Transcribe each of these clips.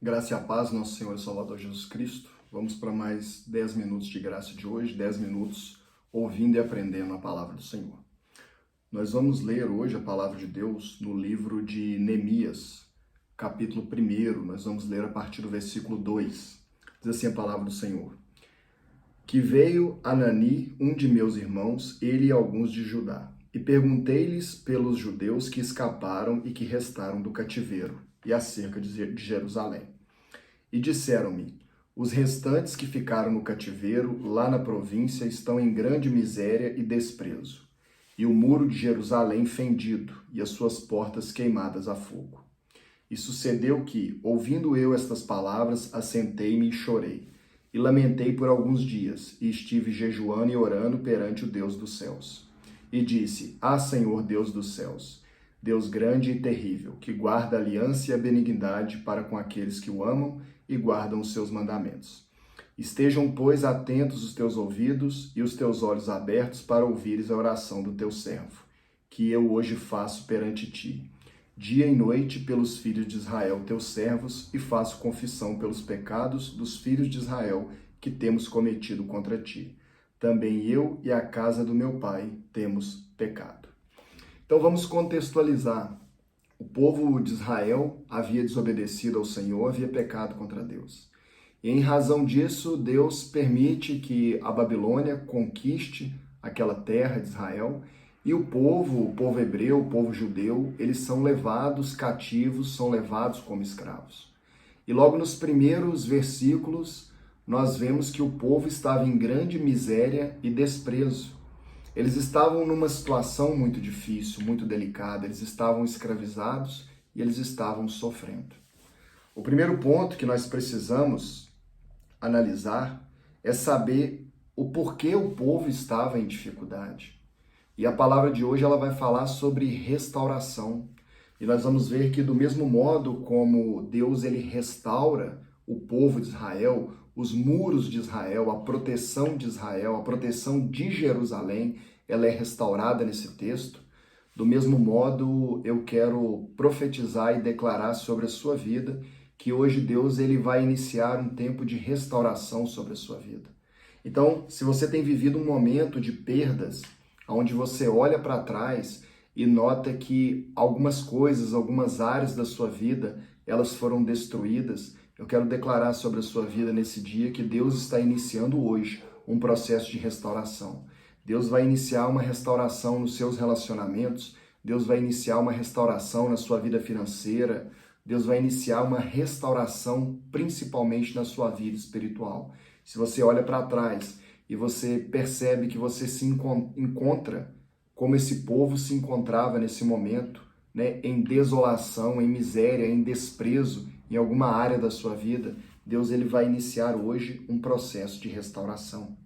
Graça e a paz, nosso Senhor e Salvador Jesus Cristo. Vamos para mais 10 minutos de graça de hoje, 10 minutos ouvindo e aprendendo a palavra do Senhor. Nós vamos ler hoje a palavra de Deus no livro de Neemias, capítulo 1. Nós vamos ler a partir do versículo 2. Diz assim a palavra do Senhor. Que veio Anani, um de meus irmãos, ele e alguns de Judá, e perguntei-lhes pelos judeus que escaparam e que restaram do cativeiro, e acerca de Jerusalém. E disseram-me, os restantes que ficaram no cativeiro, lá na província, estão em grande miséria e desprezo, e o muro de Jerusalém fendido, e as suas portas queimadas a fogo. E sucedeu que, ouvindo eu estas palavras, assentei-me e chorei, e lamentei por alguns dias, e estive jejuando e orando perante o Deus dos céus. E disse, Senhor Deus dos céus, Deus grande e terrível, que guarda a aliança e a benignidade para com aqueles que o amam e guardam os seus mandamentos. Estejam, pois, atentos os teus ouvidos e os teus olhos abertos para ouvires a oração do teu servo, que eu hoje faço perante ti, dia e noite pelos filhos de Israel, teus servos, e faço confissão pelos pecados dos filhos de Israel que temos cometido contra ti. Também eu e a casa do meu pai temos pecado. Então vamos contextualizar. O povo de Israel havia desobedecido ao Senhor, havia pecado contra Deus. E em razão disso, Deus permite que a Babilônia conquiste aquela terra de Israel e o povo hebreu, o povo judeu, eles são levados cativos, são levados como escravos. E logo nos primeiros versículos, nós vemos que o povo estava em grande miséria e desprezo. Eles estavam numa situação muito difícil, muito delicada, eles estavam escravizados e eles estavam sofrendo. O primeiro ponto que nós precisamos analisar é saber o porquê o povo estava em dificuldade. E a palavra de hoje ela vai falar sobre restauração. E nós vamos ver que do mesmo modo como Deus ele restaura o povo de Israel, os muros de Israel, a proteção de Israel, a proteção de Jerusalém, ela é restaurada nesse texto. Do mesmo modo, eu quero profetizar e declarar sobre a sua vida que hoje Deus ele vai iniciar um tempo de restauração sobre a sua vida. Então, se você tem vivido um momento de perdas, onde você olha para trás e nota que algumas coisas, algumas áreas da sua vida, elas foram destruídas, eu quero declarar sobre a sua vida nesse dia que Deus está iniciando hoje um processo de restauração. Deus vai iniciar uma restauração nos seus relacionamentos, Deus vai iniciar uma restauração na sua vida financeira, Deus vai iniciar uma restauração principalmente na sua vida espiritual. Se você olha para trás e você percebe que você se encontra como esse povo se encontrava nesse momento, né, em desolação, em miséria, em desprezo, em alguma área da sua vida, Deus ele vai iniciar hoje um processo de restauração.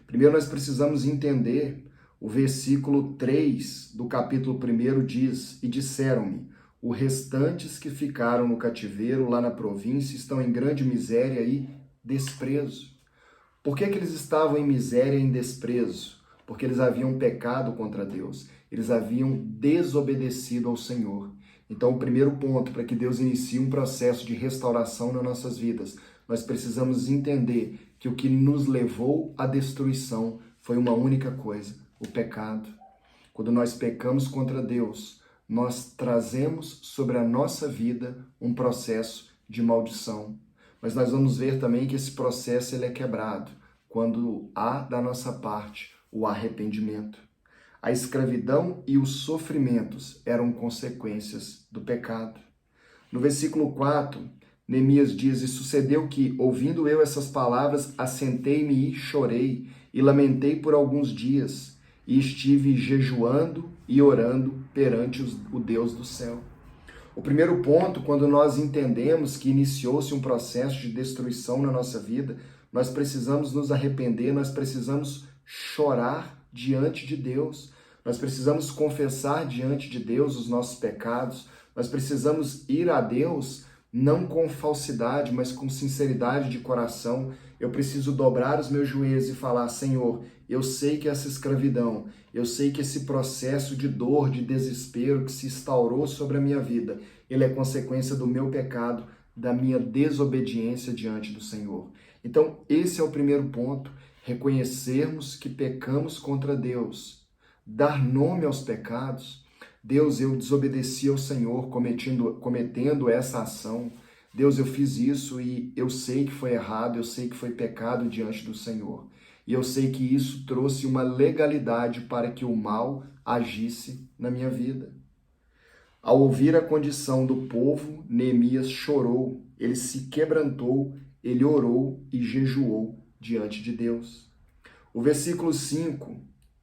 Primeiro nós precisamos entender o versículo 3 do capítulo 1 diz, e disseram-me, os restantes que ficaram no cativeiro lá na província estão em grande miséria e desprezo. Por que eles estavam em miséria e em desprezo? Porque eles haviam pecado contra Deus, eles haviam desobedecido ao Senhor. Então, o primeiro ponto para que Deus inicie um processo de restauração nas nossas vidas, nós precisamos entender que o que nos levou à destruição foi uma única coisa, o pecado. Quando nós pecamos contra Deus, nós trazemos sobre a nossa vida um processo de maldição. Mas nós vamos ver também que esse processo ele é quebrado quando há da nossa parte o arrependimento. A escravidão e os sofrimentos eram consequências do pecado. No versículo 4, Neemias diz, e sucedeu que, ouvindo eu essas palavras, assentei-me e chorei, e lamentei por alguns dias, e estive jejuando e orando perante o Deus do céu. O primeiro ponto, quando nós entendemos que iniciou-se um processo de destruição na nossa vida, nós precisamos nos arrepender, nós precisamos chorar diante de Deus, nós precisamos confessar diante de Deus os nossos pecados, nós precisamos ir a Deus não com falsidade, mas com sinceridade de coração. Eu preciso dobrar os meus joelhos e falar, Senhor, eu sei que essa escravidão, eu sei que esse processo de dor, de desespero que se instaurou sobre a minha vida, ele é consequência do meu pecado, da minha desobediência diante do Senhor. Então, esse é o primeiro ponto, reconhecermos que pecamos contra Deus, dar nome aos pecados. Deus, eu desobedeci ao Senhor cometendo essa ação. Deus, eu fiz isso e eu sei que foi errado, eu sei que foi pecado diante do Senhor. E eu sei que isso trouxe uma legalidade para que o mal agisse na minha vida. Ao ouvir a condição do povo, Neemias chorou, ele se quebrantou, ele orou e jejuou diante de Deus. O versículo 5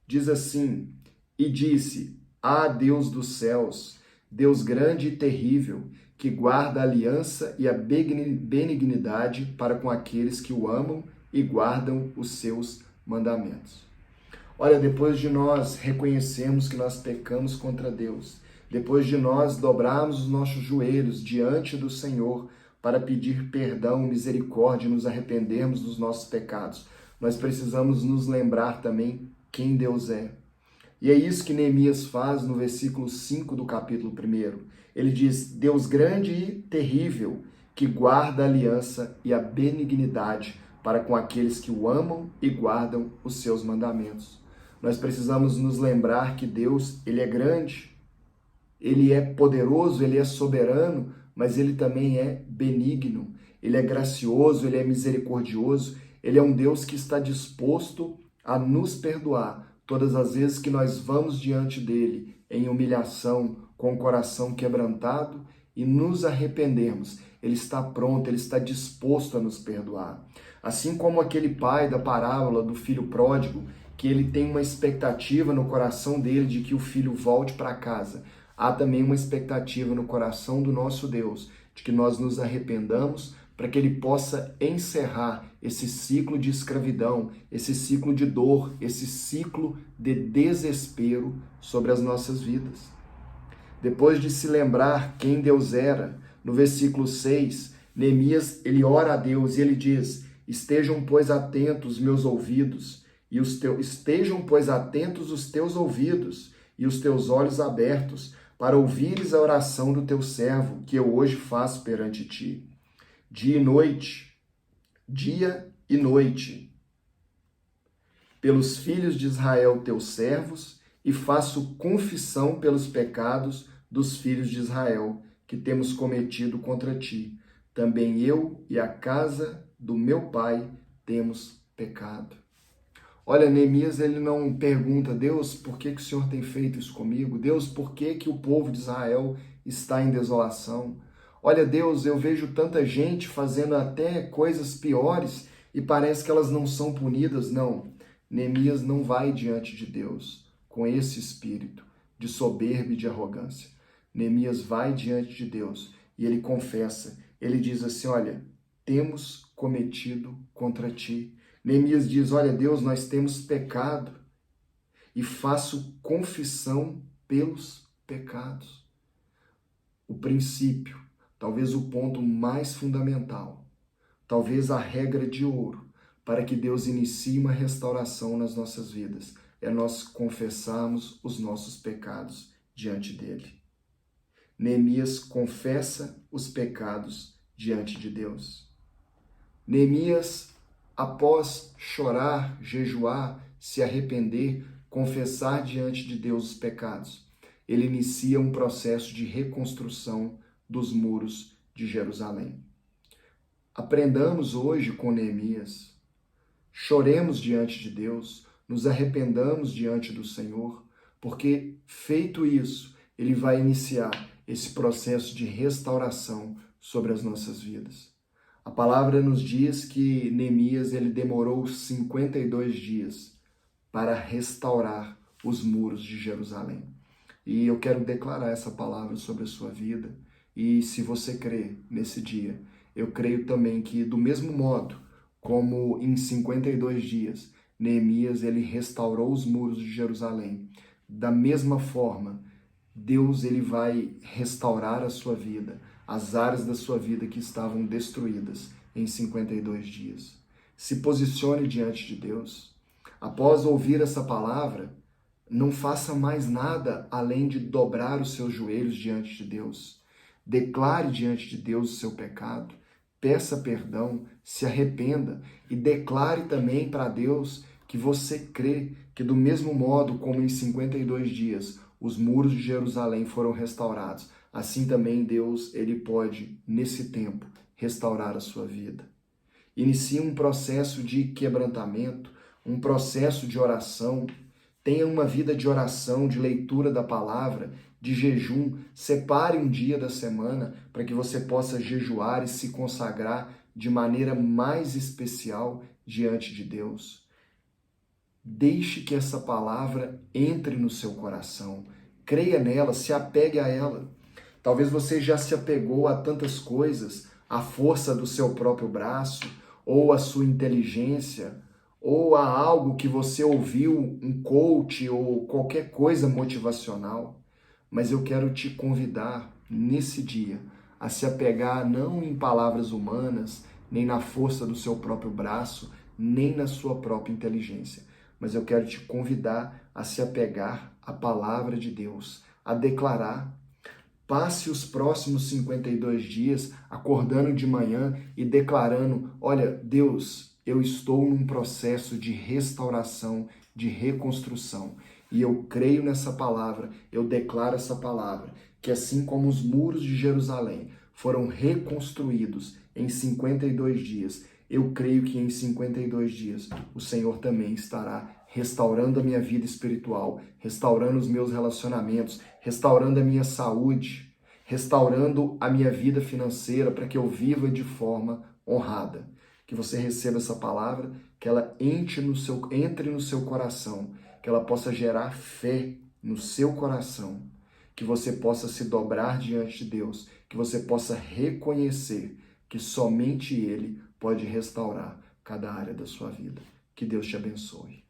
diz assim: E disse: Ah, Deus dos céus, Deus grande e terrível, que guarda a aliança e a benignidade para com aqueles que o amam e guardam os seus mandamentos. Olha, depois de nós reconhecermos que nós pecamos contra Deus, depois de nós dobrarmos os nossos joelhos diante do Senhor para pedir perdão, misericórdia e nos arrependermos dos nossos pecados, nós precisamos nos lembrar também quem Deus é. E é isso que Neemias faz no versículo 5 do capítulo 1. Ele diz: Deus grande e terrível, que guarda a aliança e a benignidade para com aqueles que o amam e guardam os seus mandamentos. Nós precisamos nos lembrar que Deus, ele é grande, ele é poderoso, ele é soberano, mas ele também é benigno, ele é gracioso, ele é misericordioso, ele é um Deus que está disposto a nos perdoar todas as vezes que nós vamos diante dele em humilhação, com o coração quebrantado e nos arrependermos. Ele está pronto, ele está disposto a nos perdoar. Assim como aquele pai da parábola do filho pródigo, que ele tem uma expectativa no coração dele de que o filho volte para casa, há também uma expectativa no coração do nosso Deus de que nós nos arrependamos para que ele possa encerrar esse ciclo de escravidão, esse ciclo de dor, esse ciclo de desespero sobre as nossas vidas. Depois de se lembrar quem Deus era, no versículo 6, Neemias, ele ora a Deus e ele diz: Estejam, pois, atentos meus ouvidos, estejam, pois, atentos os teus ouvidos e os teus olhos abertos, para ouvires a oração do teu servo, que eu hoje faço perante ti. Dia e noite, pelos filhos de Israel, teus servos, e faço confissão pelos pecados dos filhos de Israel, que temos cometido contra ti. Também eu e a casa do meu pai temos pecado. Olha, Neemias, ele não pergunta: Deus, por que o Senhor tem feito isso comigo? Deus, por que o povo de Israel está em desolação? Olha, Deus, eu vejo tanta gente fazendo até coisas piores e parece que elas não são punidas. Não, Neemias não vai diante de Deus com esse espírito de soberba e de arrogância. Neemias vai diante de Deus e ele confessa, ele diz assim: olha, temos cometido contra ti. Neemias diz: olha, Deus, nós temos pecado e faço confissão pelos pecados. O princípio, talvez o ponto mais fundamental, talvez a regra de ouro para que Deus inicie uma restauração nas nossas vidas, é nós confessarmos os nossos pecados diante dele. Neemias confessa os pecados diante de Deus. Neemias, após chorar, jejuar, se arrepender, confessar diante de Deus os pecados, ele inicia um processo de reconstrução dos muros de Jerusalém. Aprendamos hoje com Neemias, choremos diante de Deus, nos arrependamos diante do Senhor, porque feito isso, ele vai iniciar esse processo de restauração sobre as nossas vidas. A palavra nos diz que Neemias ele demorou 52 dias para restaurar os muros de Jerusalém. E eu quero declarar essa palavra sobre a sua vida. E se você crê nesse dia, eu creio também que do mesmo modo como em 52 dias Neemias ele restaurou os muros de Jerusalém, da mesma forma Deus ele vai restaurar a sua vida, as áreas da sua vida que estavam destruídas em 52 dias. Se posicione diante de Deus. Após ouvir essa palavra, não faça mais nada além de dobrar os seus joelhos diante de Deus. Declare diante de Deus o seu pecado, peça perdão, se arrependa e declare também para Deus que você crê que do mesmo modo como em 52 dias os muros de Jerusalém foram restaurados, assim também Deus, ele pode, nesse tempo, restaurar a sua vida. Inicie um processo de quebrantamento, um processo de oração. Tenha uma vida de oração, de leitura da palavra, de jejum. Separe um dia da semana para que você possa jejuar e se consagrar de maneira mais especial diante de Deus. Deixe que essa palavra entre no seu coração. Creia nela, se apegue a ela. Talvez você já se apegou a tantas coisas, à força do seu próprio braço, ou à sua inteligência, ou a algo que você ouviu, um coach ou qualquer coisa motivacional. Mas eu quero te convidar nesse dia a se apegar não em palavras humanas, nem na força do seu próprio braço, nem na sua própria inteligência. Mas eu quero te convidar a se apegar à palavra de Deus, a declarar. Passe os próximos 52 dias acordando de manhã e declarando: olha, Deus, eu estou num processo de restauração, de reconstrução. E eu creio nessa palavra, eu declaro essa palavra, que assim como os muros de Jerusalém foram reconstruídos em 52 dias, eu creio que em 52 dias o Senhor também estará restaurando a minha vida espiritual, restaurando os meus relacionamentos, restaurando a minha saúde, restaurando a minha vida financeira para que eu viva de forma honrada. Que você receba essa palavra, que ela entre no seu coração, que ela possa gerar fé no seu coração, que você possa se dobrar diante de Deus, que você possa reconhecer que somente Ele pode restaurar cada área da sua vida. Que Deus te abençoe.